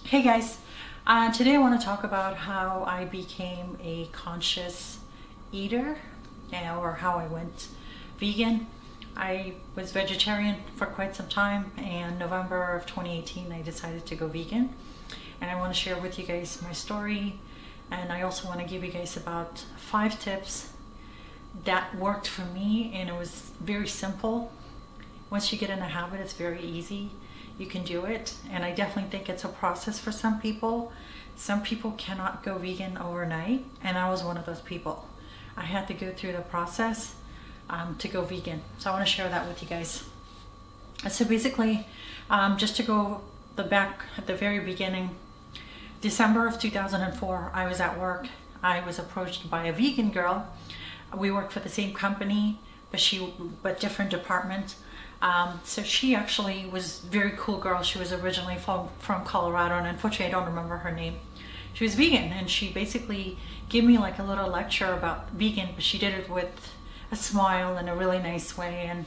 Hey guys, today I want to talk about how I became a conscious eater, or how I went vegan. I was vegetarian for quite some time, and November of 2018 I decided to go vegan. And I want to share with you guys my story, and I also want to give you guys about 5 tips that worked for me, and it was very simple. Once you get in a habit, it's very easy. You can do it, and I definitely think it's a process for some people. Some people cannot go vegan overnight, and I was one of those people. I had to go through the process to go vegan, so I want to share that with you guys. So basically, just to go back at the very beginning, December of 2004, I was at work. I was approached by a vegan girl. We worked for the same company, but different department. So she actually was a very cool girl. She was originally from Colorado, and unfortunately I don't remember her name. She was vegan, and she basically gave me like a little lecture about vegan, but she did it with a smile in a really nice way, and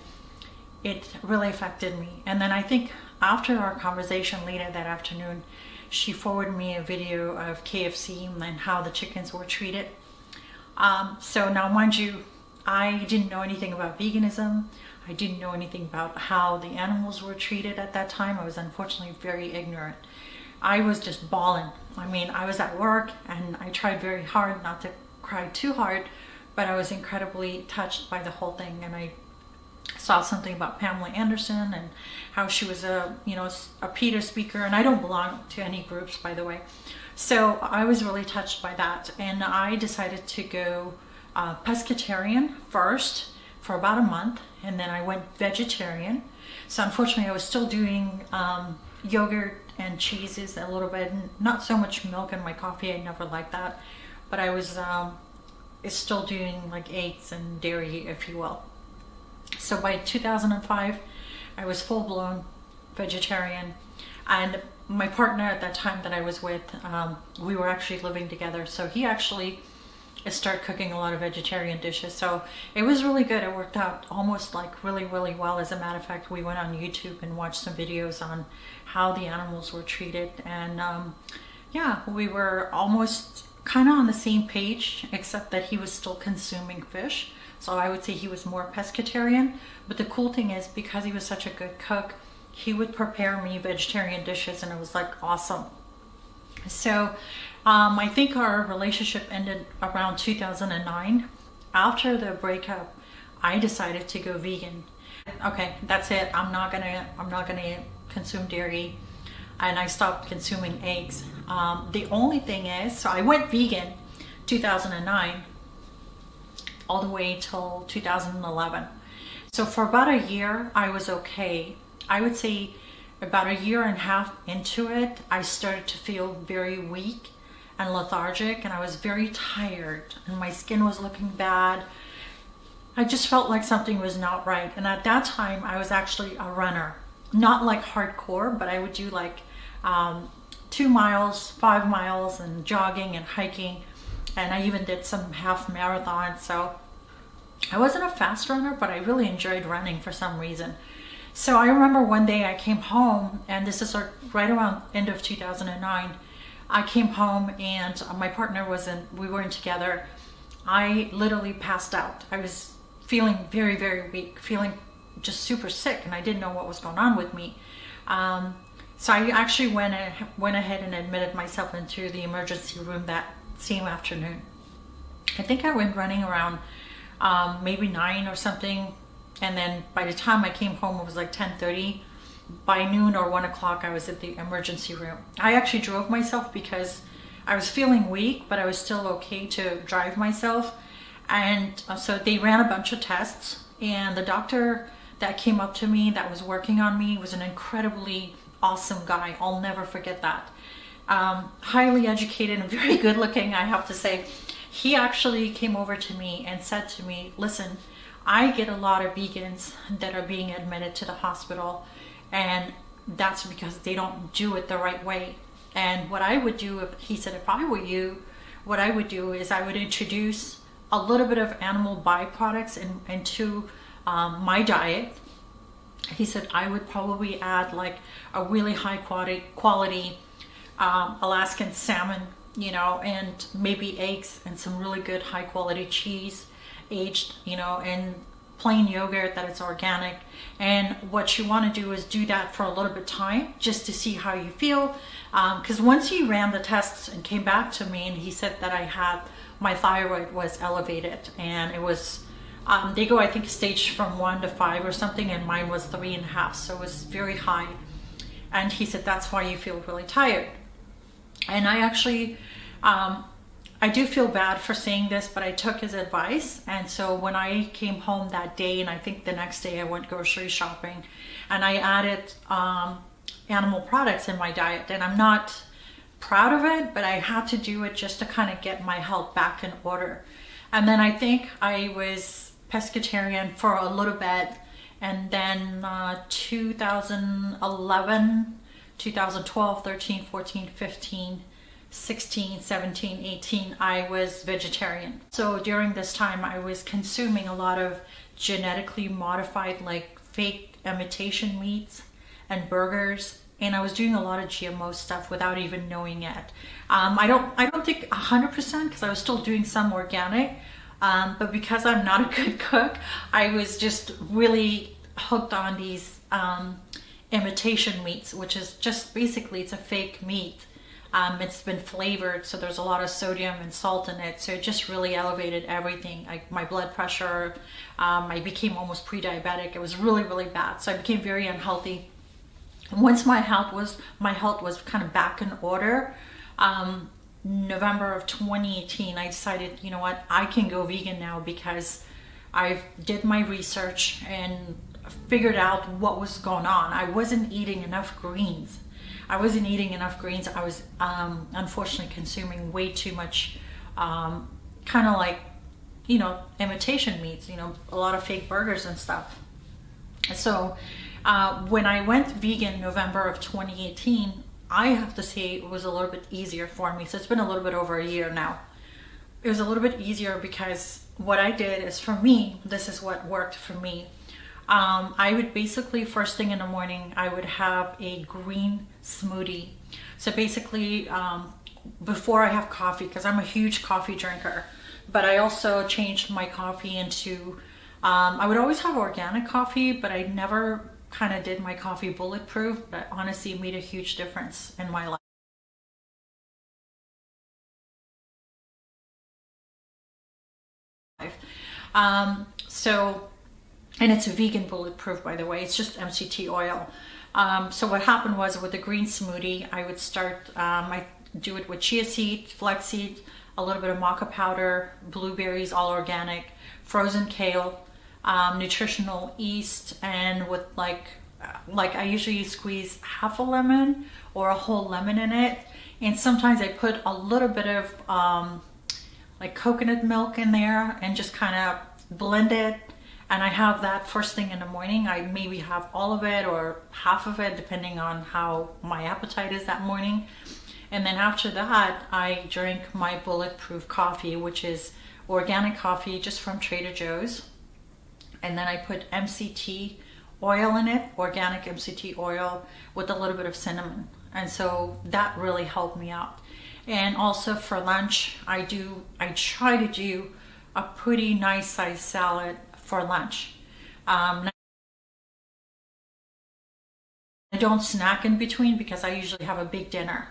it really affected me. And then I think after our conversation later that afternoon, she forwarded me a video of KFC and how the chickens were treated. So now, mind you, I didn't know anything about veganism. I didn't know anything about how the animals were treated at that time. I was unfortunately very ignorant. I was just bawling. I mean, I was at work and I tried very hard not to cry too hard, but I was incredibly touched by the whole thing. And I saw something about Pamela Anderson and how she was a PETA speaker, and I don't belong to any groups, by the way. So I was really touched by that, and I decided to go pescatarian first for about a month, and then I went vegetarian. So unfortunately I was still doing yogurt and cheeses a little bit, not so much milk in my coffee. I never liked that, but I was still doing like eggs and dairy, if you will. So by 2005 I was full-blown vegetarian, and my partner at that time that I was with, we were actually living together, so he actually started cooking a lot of vegetarian dishes. So it was really good. It worked out almost like really well. As a matter of fact, we went on YouTube and watched some videos on how the animals were treated, and yeah, we were almost kind of on the same page, except that he was still consuming fish. So I would say he was more pescatarian. But the cool thing is, because he was such a good cook, he would prepare me vegetarian dishes, and it was like awesome. So I think our relationship ended around 2009. After the breakup, I decided to go vegan. Okay, that's it. I'm not gonna consume dairy, and I stopped consuming eggs. The only thing is, so I went vegan 2009 all the way till 2011. So for about a year, I was okay. I would say about a year and a half into it, I started to feel very weak and lethargic, and I was very tired, and my skin was looking bad. I just felt like something was not right. And at that time, I was actually a runner, not like hardcore, but I would do like 2 miles, 5 miles, and jogging and hiking, and I even did some half marathons. So I wasn't a fast runner, but I really enjoyed running for some reason. So I remember one day I came home, and this is right around end of 2009. I came home, and my partner we weren't together. I literally passed out. I was feeling very weak, feeling just super sick, and I didn't know what was going on with me. So I actually went ahead and admitted myself into the emergency room that same afternoon. I think I went running around maybe 9 or something, and then by the time I came home, it was like 10:30. By noon or 1 o'clock, I was at the emergency room. I actually drove myself because I was feeling weak, but I was still okay to drive myself. And so they ran a bunch of tests, and the doctor that came up to me that was working on me was an incredibly awesome guy. I'll never forget that. Highly educated and very good looking, I have to say. He actually came over to me and said to me, listen, I get a lot of vegans that are being admitted to the hospital, and that's because they don't do it the right way. And what I would do, he said, if I were you, what I would do is I would introduce a little bit of animal byproducts into my diet. He said I would probably add like a really high quality Alaskan salmon, and maybe eggs and some really good high quality cheese, aged, and plain yogurt that it's organic. And what you want to do is do that for a little bit of time just to see how you feel. Because once he ran the tests and came back to me and he said that my thyroid was elevated, and it was, they go, I think, stage from 1 to 5 or something, and mine was 3.5, so it was very high. And he said, that's why you feel really tired. And I actually, I do feel bad for saying this, but I took his advice. And so when I came home that day, and I think the next day I went grocery shopping, and I added animal products in my diet. And I'm not proud of it, but I had to do it just to kind of get my health back in order. And then I think I was pescatarian for a little bit. And then 2011, 2012, 13, 14, 15, 16, 17, 18, I was vegetarian. So during this time, I was consuming a lot of genetically modified, like fake imitation meats and burgers. And I was doing a lot of GMO stuff without even knowing it. I don't think 100%, because I was still doing some organic. But because I'm not a good cook, I was just really hooked on these imitation meats, which is just basically, it's a fake meat. It's been flavored, so there's a lot of sodium and salt in it. So it just really elevated everything. My blood pressure, I became almost pre-diabetic. It was really, really bad. So I became very unhealthy. Once my health was kind of back in order, November of 2018, I decided, you know what, I can go vegan now, because I did my research and figured out what was going on. I wasn't eating enough greens. I was unfortunately consuming way too much kind of like, imitation meats, a lot of fake burgers and stuff. So when I went vegan November of 2018, I have to say it was a little bit easier for me. So it's been a little bit over a year now. It was a little bit easier because what I did is, for me, this is what worked for me. I would basically, first thing in the morning, I would have a green smoothie. So basically, before I have coffee, because I'm a huge coffee drinker, but I also changed my coffee into, I would always have organic coffee, but I never kind of did my coffee bulletproof. But honestly, it made a huge difference in my life. And it's a vegan bulletproof, by the way. It's just MCT oil. So what happened was, with the green smoothie, I would start, I do it with chia seed, flaxseed, a little bit of maca powder, blueberries, all organic, frozen kale, nutritional yeast, and with like I usually squeeze half a lemon or a whole lemon in it. And sometimes I put a little bit of like coconut milk in there and just kind of blend it. And I have that first thing in the morning. I maybe have all of it or half of it, depending on how my appetite is that morning. And then after that, I drink my bulletproof coffee, which is organic coffee just from Trader Joe's. And then I put MCT oil in it, organic MCT oil with a little bit of cinnamon. And so that really helped me out. And also for lunch, I try to do a pretty nice sized salad for lunch. I don't snack in between, because I usually have a big dinner.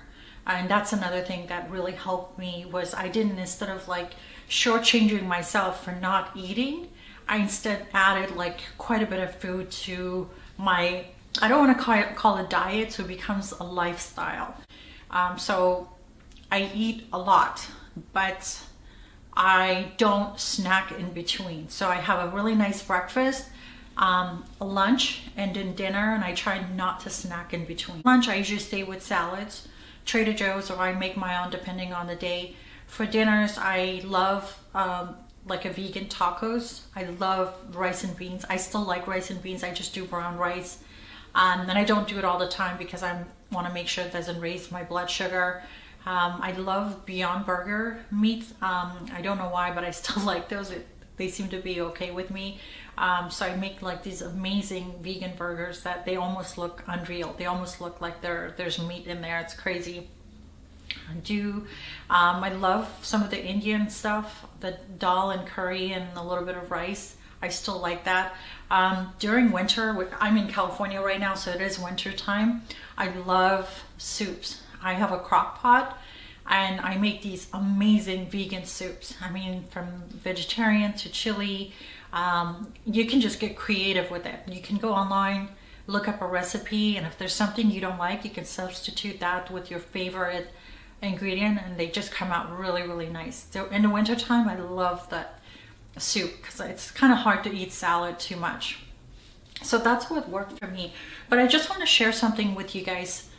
And that's another thing that really helped me, was I didn't, instead of like shortchanging myself for not eating, I instead added like quite a bit of food to my, I don't want to call it diet, so it becomes a lifestyle. So I eat a lot, but I don't snack in between. So I have a really nice breakfast, a lunch, and then dinner, and I try not to snack in between. Lunch, I usually stay with salads, Trader Joe's, or I make my own depending on the day. For dinners, I love like a vegan tacos. I love rice and beans. I still like rice and beans. I just do brown rice. And I don't do it all the time because I want to make sure it doesn't raise my blood sugar. I love Beyond Burger meat. I don't know why, but I still like those. They seem to be okay with me. So I make like these amazing vegan burgers that they almost look unreal. They almost look like there's meat in there. It's crazy. I love some of the Indian stuff, the dal and curry and a little bit of rice. I still like that. During winter, I'm in California right now, so it is winter time. I love soups. I have a crock pot and I make these amazing vegan soups. I mean, from vegetarian to chili. You can just get creative with it. You can go online, look up a recipe, and if there's something you don't like, you can substitute that with your favorite ingredient, and they just come out really, really nice. So in the wintertime, I love that soup because it's kind of hard to eat salad too much. So that's what worked for me. But I just want to share something with you guys,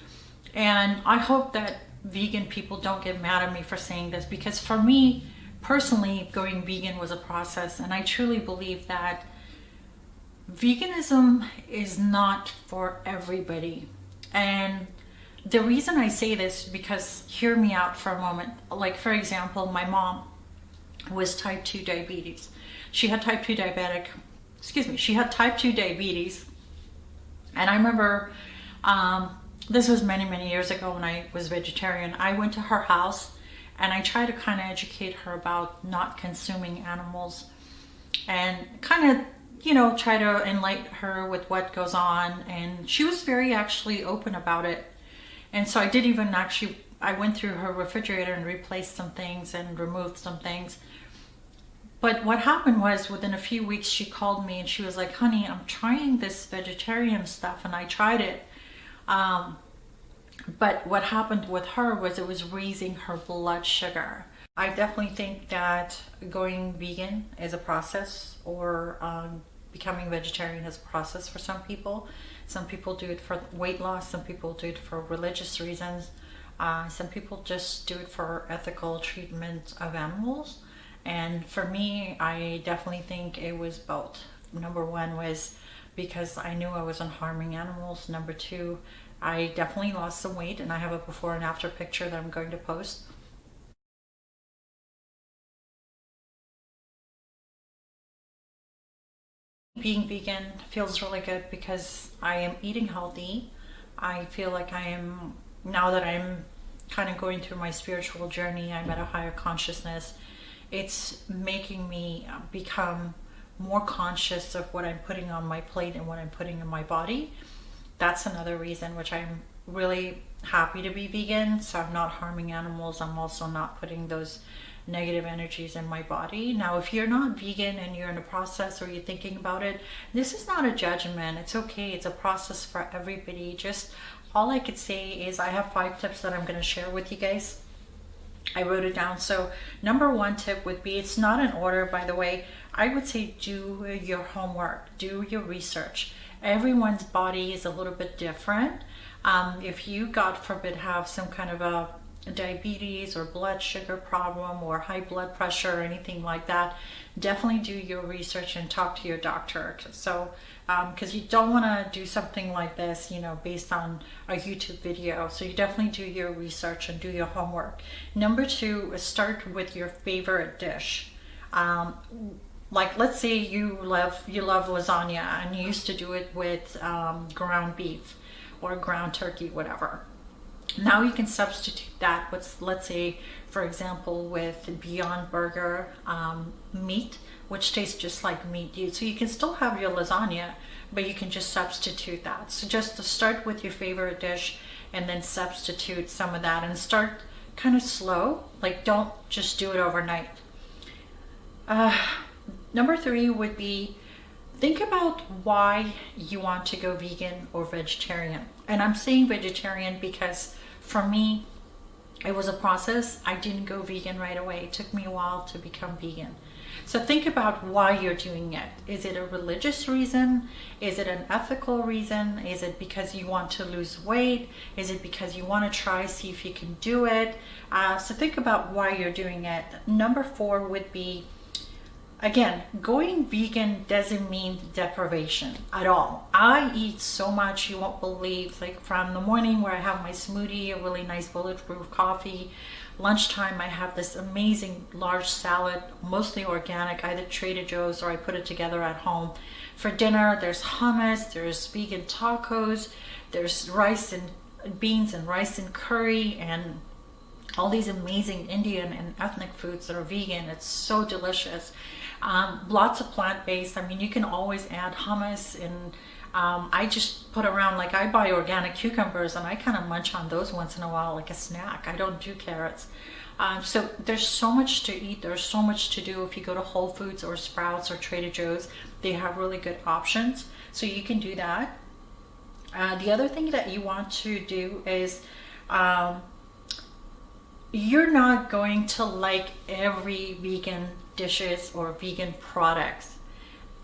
and I hope that vegan people don't get mad at me for saying this, because for me personally, going vegan was a process, and I truly believe that veganism is not for everybody. And the reason I say this, because hear me out for a moment. Like, for example, my mom was type 2 diabetes. She had type 2 diabetes. And I remember, this was many, many years ago when I was vegetarian. I went to her house and I tried to kind of educate her about not consuming animals and kind of, try to enlighten her with what goes on. And she was very actually open about it. And so I went through her refrigerator and replaced some things and removed some things. But what happened was, within a few weeks, she called me and she was like, honey, I'm trying this vegetarian stuff, and I tried it. But what happened with her was it was raising her blood sugar. I definitely think that going vegan is a process, or becoming vegetarian is a process for some people. Some people do it for weight loss. Some people do it for religious reasons. Some people just do it for ethical treatment of animals. And for me, I definitely think it was both. Number one was because I knew I wasn't harming animals. Number two, I definitely lost some weight, and I have a before and after picture that I'm going to post. Being vegan feels really good because I am eating healthy. I feel like now that I'm kind of going through my spiritual journey, I'm at a higher consciousness. It's making me become more conscious of what I'm putting on my plate and what I'm putting in my body. That's another reason which I'm really happy to be vegan. So I'm not harming animals. I'm also not putting those negative energies in my body. Now, if you're not vegan and you're in a process or you're thinking about it, this is not a judgment. It's okay. It's a process for everybody. Just all I could say is I have 5 tips that I'm going to share with you guys. I wrote it down. So number 1 tip would be, it's not in order, by the way. I would say do your homework, do your research. Everyone's body is a little bit different. If you, God forbid, have some kind of a diabetes or blood sugar problem or high blood pressure or anything like that, definitely do your research and talk to your doctor. So because you don't want to do something like this, based on a YouTube video. So you definitely do your research and do your homework. Number 2 is start with your favorite dish. Like, let's say you love lasagna and you used to do it with ground beef or ground turkey, whatever. Now you can substitute that with, let's say, for example, with Beyond Burger meat, which tastes just like meat. So you can still have your lasagna, but you can just substitute that. So just to start with your favorite dish and then substitute some of that, and start kind of slow. Like, don't just do it overnight. Number 3 would be, think about why you want to go vegan or vegetarian. And I'm saying vegetarian because for me, it was a process. I didn't go vegan right away. It took me a while to become vegan. So think about why you're doing it. Is it a religious reason? Is it an ethical reason? Is it because you want to lose weight? Is it because you want to try, see if you can do it? So think about why you're doing it. Number 4 would be, again, going vegan doesn't mean deprivation at all. I eat so much you won't believe. Like, from the morning where I have my smoothie, a really nice bulletproof coffee. Lunchtime, I have this amazing large salad, mostly organic, either Trader Joe's or I put it together at home. For dinner, there's hummus, there's vegan tacos, there's rice and beans and rice and curry, and all these amazing Indian and ethnic foods that are vegan. It's so delicious. Lots of plant-based. I mean, you can always add hummus, and I just put around, like, I buy organic cucumbers and I kind of munch on those once in a while like a snack. I don't do carrots. So there's so much to eat. There's so much to do. If you go to Whole Foods or Sprouts or Trader Joe's, they have really good options. So you can do that. The other thing that you want to do is you're not going to like every vegan dishes or vegan products,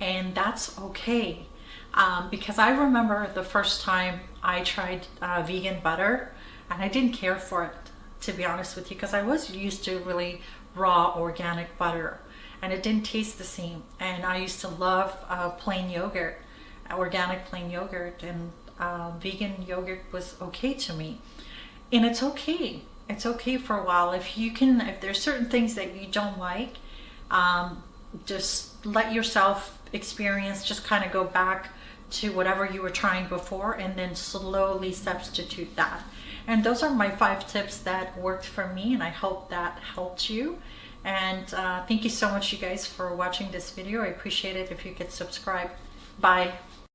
and that's okay. Because I remember the first time I tried vegan butter, and I didn't care for it, to be honest with you, because I was used to really raw organic butter, and it didn't taste the same. And I used to love plain yogurt, organic plain yogurt, and vegan yogurt was okay to me. And it's okay. It's okay for a while. If there's certain things that you don't like, just let yourself experience, just kind of go back to whatever you were trying before and then slowly substitute that. And those are my 5 tips that worked for me, and I hope that helped you. And thank you so much, you guys, for watching this video. I appreciate it if you could subscribe. Bye.